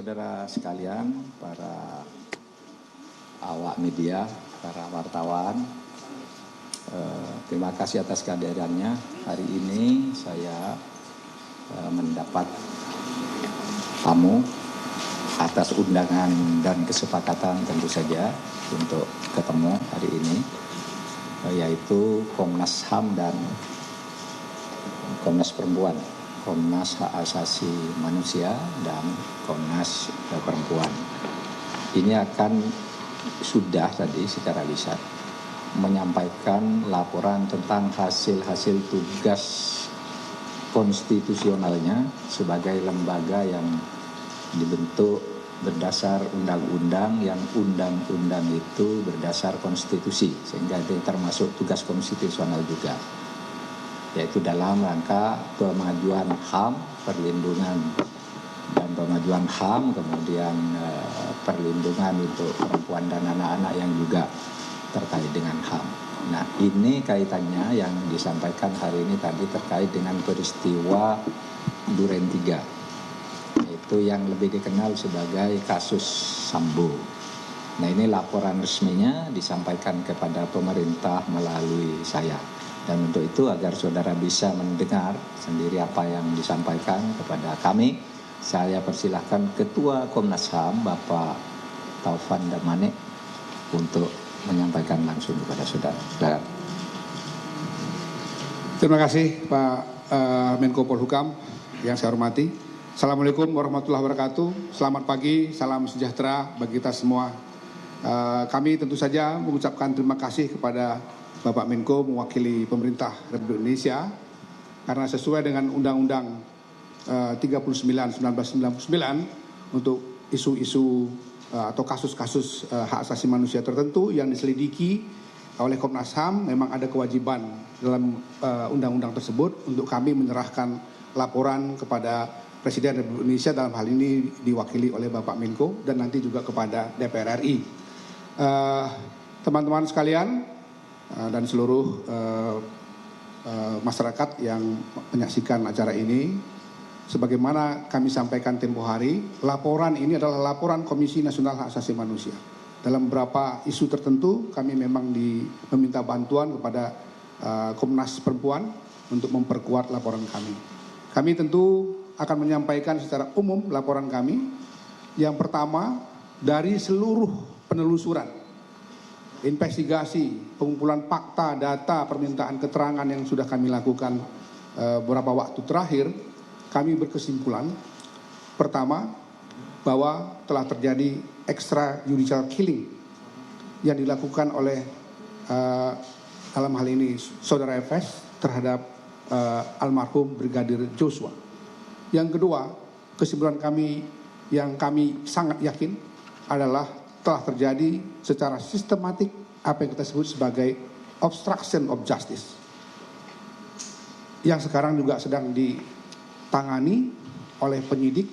saudara sekalian, para awak media, para wartawan, terima kasih atas kehadirannya. Hari ini saya mendapat tamu atas undangan dan kesepakatan tentu saja untuk ketemu hari ini, yaitu Komnas HAM dan Komnas Perempuan, Komnas Hak Asasi Manusia dan Komnas Perempuan. Ini akan sudah tadi secara lisan menyampaikan laporan tentang hasil-hasil tugas konstitusionalnya sebagai lembaga yang dibentuk berdasar undang-undang, yang undang-undang itu berdasar konstitusi, sehingga itu termasuk tugas konstitusional juga, yaitu dalam rangka pemajuan HAM, perlindungan dan pemajuan HAM, kemudian perlindungan untuk perempuan dan anak-anak yang juga terkait dengan HAM. Nah, ini kaitannya yang disampaikan hari ini tadi terkait dengan peristiwa Duren 3, yaitu yang lebih dikenal sebagai kasus Sambo. Nah, ini laporan resminya disampaikan kepada pemerintah melalui saya. Dan untuk itu agar saudara bisa mendengar sendiri apa yang disampaikan kepada kami, saya persilahkan Ketua Komnas HAM Bapak Taufan Damanik untuk menyampaikan langsung kepada saudara. Silakan. Terima kasih Pak Menko Polhukam yang saya hormati. Assalamualaikum warahmatullahi wabarakatuh. Selamat pagi, salam sejahtera bagi kita semua. Kami tentu saja mengucapkan terima kasih kepada Bapak Menko mewakili pemerintah Republik Indonesia karena sesuai dengan Undang-Undang 39/1999 untuk isu-isu atau kasus-kasus hak asasi manusia tertentu yang diselidiki oleh Komnas HAM, memang ada kewajiban dalam undang-undang tersebut untuk kami menyerahkan laporan kepada Presiden Republik Indonesia, dalam hal ini diwakili oleh Bapak Menko, dan nanti juga kepada DPR RI. Teman-teman sekalian dan seluruh masyarakat yang menyaksikan acara ini, sebagaimana kami sampaikan tempo hari, laporan ini adalah laporan Komisi Nasional Hak Asasi Manusia. Dalam beberapa isu tertentu kami memang meminta bantuan kepada Komnas Perempuan untuk memperkuat laporan kami. Kami tentu akan menyampaikan secara umum laporan kami. Yang pertama, dari seluruh penelusuran, investigasi, pengumpulan fakta, data, permintaan keterangan yang sudah kami lakukan beberapa waktu terakhir, kami berkesimpulan, pertama, bahwa telah terjadi extrajudicial killing yang dilakukan oleh dalam hal ini Saudara FS terhadap almarhum Brigadir Joshua. Yang kedua, kesimpulan kami yang kami sangat yakin adalah telah terjadi secara sistematik apa yang kita sebut sebagai obstruction of justice, yang sekarang juga sedang ditangani oleh penyidik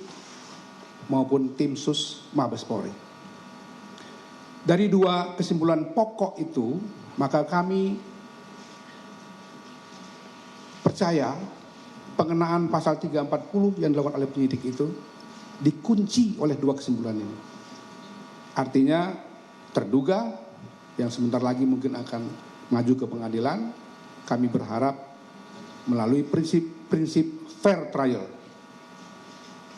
maupun tim sus Mabes Polri. Dari dua kesimpulan pokok itu, maka kami percaya pengenaan pasal 340 yang dilakukan oleh penyidik itu dikunci oleh dua kesimpulan ini. Artinya terduga yang sebentar lagi mungkin akan maju ke pengadilan, kami berharap melalui prinsip fair trial,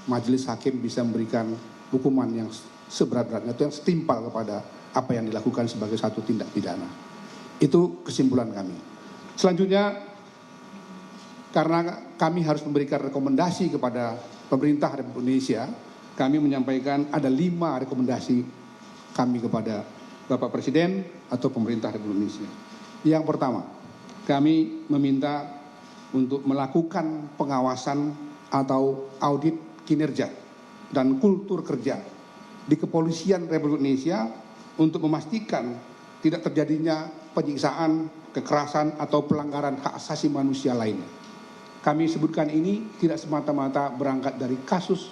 majelis hakim bisa memberikan hukuman yang seberat-beratnya, itu yang setimpal kepada apa yang dilakukan sebagai satu tindak pidana. Itu kesimpulan kami. Selanjutnya, karena kami harus memberikan rekomendasi kepada pemerintah Republik Indonesia, kami menyampaikan ada 5 rekomendasi kami kepada Bapak Presiden atau pemerintah Republik Indonesia. Yang pertama, kami meminta untuk melakukan pengawasan atau audit kinerja dan kultur kerja di Kepolisian Republik Indonesia untuk memastikan tidak terjadinya penyiksaan, kekerasan atau pelanggaran hak asasi manusia lainnya. Kami sebutkan ini tidak semata-mata berangkat dari kasus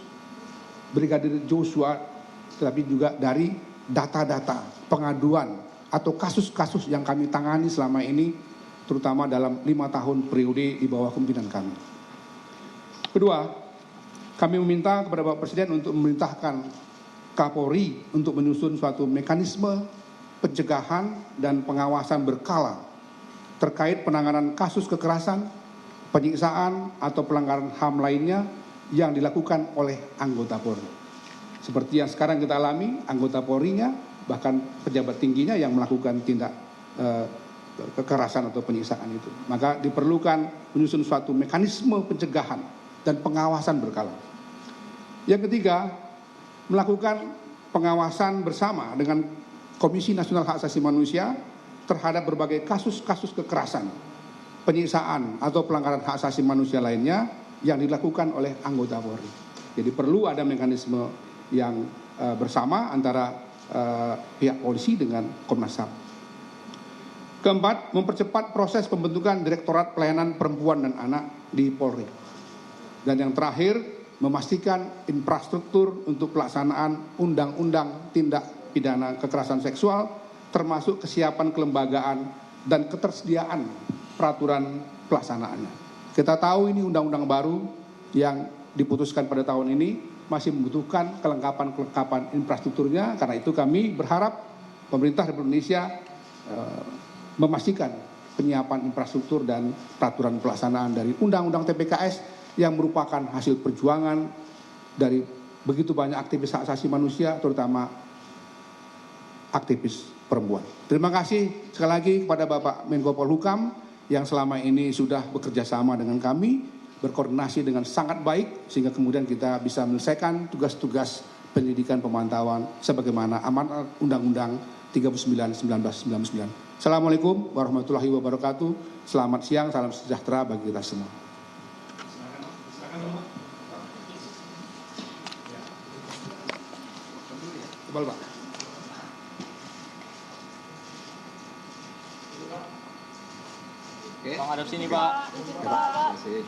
Brigadir Joshua, tetapi juga dari data-data pengaduan atau kasus-kasus yang kami tangani selama ini, terutama dalam 5 tahun periode di bawah kepemimpinan kami. Kedua, Kami meminta kepada Bapak Presiden untuk memerintahkan Kapolri untuk menyusun suatu mekanisme pencegahan dan pengawasan berkala terkait penanganan kasus kekerasan, penyiksaan atau pelanggaran HAM lainnya yang dilakukan oleh anggota Polri. Seperti yang sekarang kita alami, anggota Polri-nya bahkan pejabat tingginya yang melakukan tindak kekerasan atau penyiksaan itu. Maka diperlukan menyusun suatu mekanisme pencegahan dan pengawasan berkala. Yang ketiga, melakukan pengawasan bersama dengan Komisi Nasional Hak Asasi Manusia terhadap berbagai kasus-kasus kekerasan, penyiksaan atau pelanggaran hak asasi manusia lainnya yang dilakukan oleh anggota Polri. Jadi perlu ada mekanisme yang bersama antara pihak polisi dengan Komnas HAM. Keempat, mempercepat proses pembentukan Direktorat Pelayanan Perempuan dan Anak di Polri. Dan yang terakhir, memastikan infrastruktur untuk pelaksanaan undang-undang tindak pidana kekerasan seksual, termasuk kesiapan kelembagaan dan ketersediaan peraturan pelaksanaannya. Kita tahu ini undang-undang baru yang diputuskan pada tahun ini masih membutuhkan kelengkapan infrastrukturnya. Karena itu kami berharap pemerintah Republik Indonesia memastikan penyiapan infrastruktur dan peraturan pelaksanaan dari Undang-Undang TPKS yang merupakan hasil perjuangan dari begitu banyak aktivis hak asasi manusia, terutama aktivis perempuan. Terima kasih sekali lagi kepada Bapak Menko Polhukam yang selama ini sudah bekerja sama dengan kami, berkoordinasi dengan sangat baik, sehingga kemudian kita bisa menyelesaikan tugas-tugas penyidikan pemantauan sebagaimana amanat Undang-Undang 39/1999. Assalamualaikum warahmatullahi wabarakatuh. Selamat siang, salam sejahtera bagi kita semua. Coba, Pak. Bang, hadap sini, Pak. Terima kasih.